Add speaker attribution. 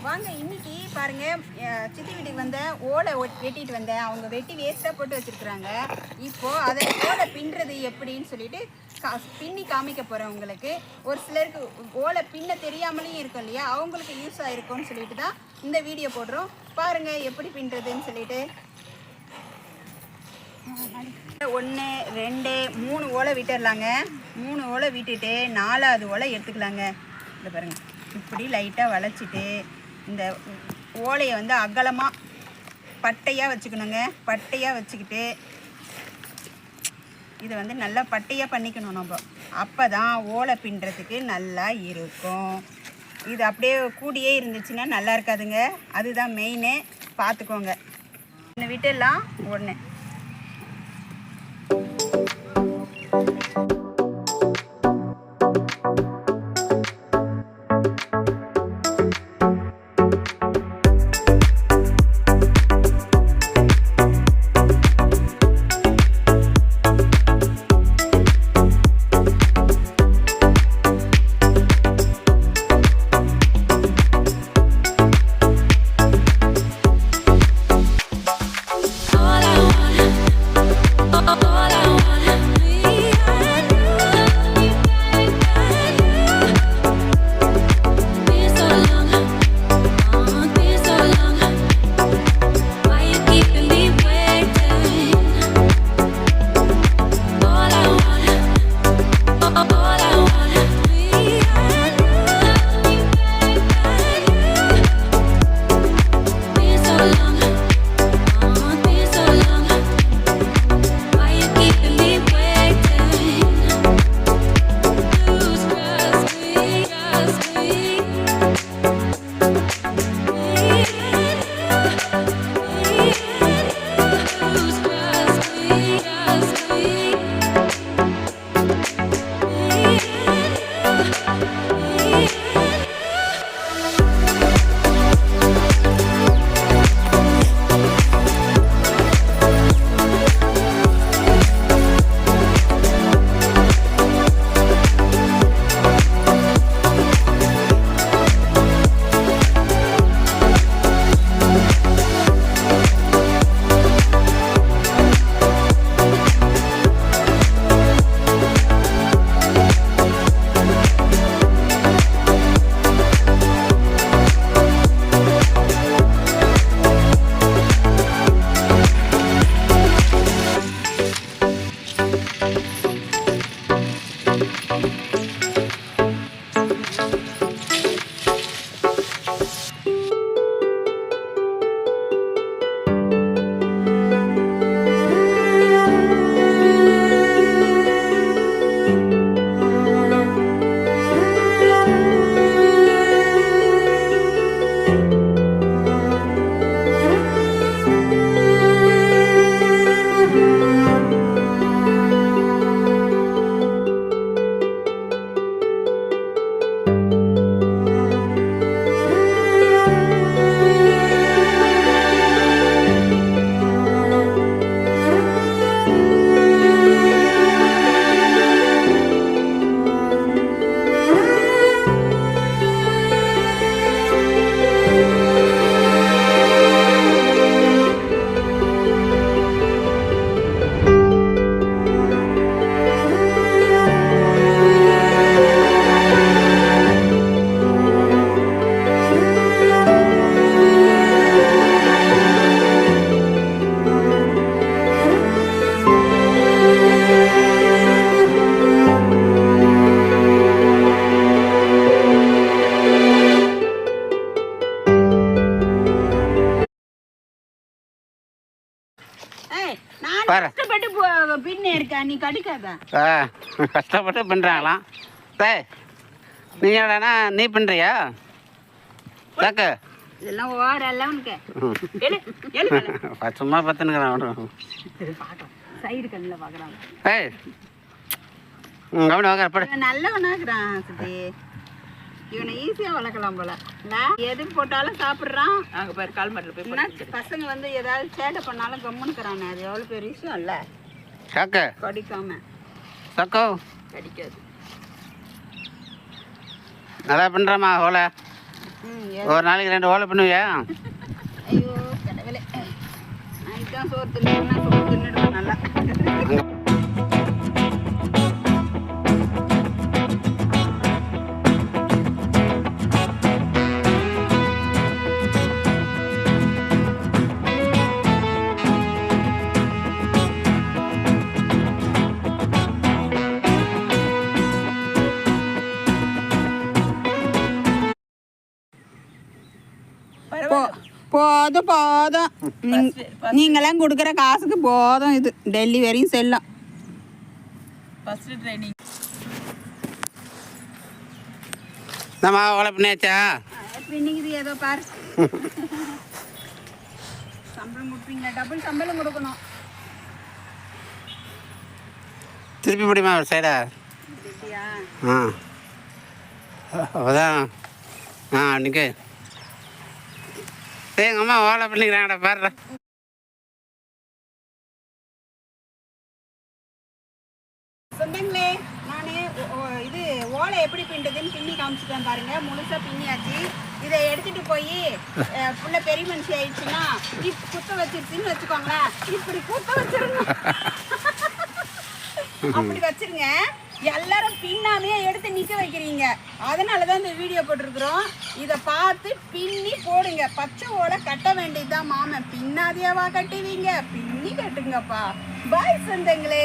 Speaker 1: வாங்க இன்னைக்கு பாருங்க, சித்தி வீட்டுக்கு வந்த ஓலை வெட்டிட்டு வந்தேன். அவங்க வெட்டி வேஸ்ட்டாக போட்டு வச்சுருக்குறாங்க. இப்போது அதை ஓலை பின்னுறது எப்படின்னு சொல்லிட்டு பின்னி காமிக்க போகிறேன் உங்களுக்கு. ஒரு சிலருக்கு ஓலை பின்ன தெரியாமலேயும் இருக்கும் இல்லையா, அவங்களுக்கு யூஸ் ஆகிருக்கும்னு சொல்லிட்டு தான் இந்த வீடியோ போடுறோம். பாருங்கள் எப்படி பின்னுறதுன்னு சொல்லிட்டு. 1 2 3 ஓலை விட்டுடலாங்க. 3 ஓலை விட்டுட்டு 4வது ஓலை எடுத்துக்கலாங்க. இந்த பாருங்கள், இப்படி லைட்டாக வளைச்சிட்டு இந்த ஓலையை வந்து அகலமாக பட்டையாக வச்சுக்கணுங்க. பட்டையாக வச்சுக்கிட்டு இதை வந்து நல்லா பட்டையாக பண்ணிக்கணும் நம்ம. அப்போ தான் ஓலை பின்னுறதுக்கு நல்லா இருக்கும். இது அப்படியே கூடியே இருந்துச்சுன்னா நல்லா இருக்காதுங்க. அதுதான் மெயினே, பார்த்துக்கோங்க. ஒன்று விட்டுடலாம். ஒன்று
Speaker 2: கஷ்டப்பட்டு பின்னுறாங்களாம். நீ என்னடா நீ பின்னுறியா? சும்மா பார்த்துன்னுக்குறான்.
Speaker 1: நல்லவனாக்குறான் சித்தி. இவனை ஈஸியாக வளர்க்கலாம் போல. எது போட்டாலும் சாப்பிட்றான். அங்கே பேர் கால்மட்டில் போய் பசங்க வந்து ஏதாவது சேட்டை பண்ணாலும் கம்முன்னுக்குறானே. அது எவ்வளோ பெரிய விஷயம் இல்லை. கடிக்காம கடிக்காது.
Speaker 2: நல்லா பண்ணுறமா ஓலை. ஒரு நாளைக்கு 2 ஓலை பின்னுவியா?
Speaker 1: ஐயோ கடவுளே, நான் இதுதான் சோறு தின்னுனா சோறு தின்னுடுவேன் நல்லா. போதும் போதும், நீங்களாம் கொடுக்குற காசுக்கு போதும், இது டெல்லி வரையும் செல்லும்.
Speaker 3: ஃபர்ஸ்ட் ட்ரைனிங்
Speaker 2: நம்ம ஓலை பின்னியாச்சா?
Speaker 1: இன்னைக்கு ஏதோ பாரு. சம்பளம் கொடுப்பீங்களா? டபுள் சம்பளம் கொடுக்கணும்.
Speaker 2: திருப்பி முடியுமா ஒரு சைடா?
Speaker 1: இப்படியா?
Speaker 2: அதான் நிற்க. எங்கள் அம்மா ஓலை பண்ணிக்கிறாங்கடா பாரு.
Speaker 1: சொந்தங்களே, நான் இது ஓலை எப்படி பின்னுறதுன்னு பின்னி காமிச்சிட்டேன் பாருங்க. முழுசா பின்னியாச்சு. இதை எடுத்துட்டு போய் புள்ள பெரிய மனுஷி ஆயிடுச்சுன்னா குத்த வச்சிருச்சுன்னு வச்சுக்கோங்களேன். இப்படி குத்த வச்சிருங்க, அப்படி வச்சிருங்க. எல்லாரும் பின்னாமே எடுத்து நிக்க வைக்கிறீங்க. அதனாலதான் இந்த வீடியோ போட்டிருக்கிறோம். இதை பார்த்து பின்னி போடுங்க. பச்சை ஓலை கட்ட வேண்டியதுதான் மாமன். பின்னாதியாவா கட்டுவீங்க? பின்னி கட்டுங்கப்பா. பாய் சொந்தங்களே.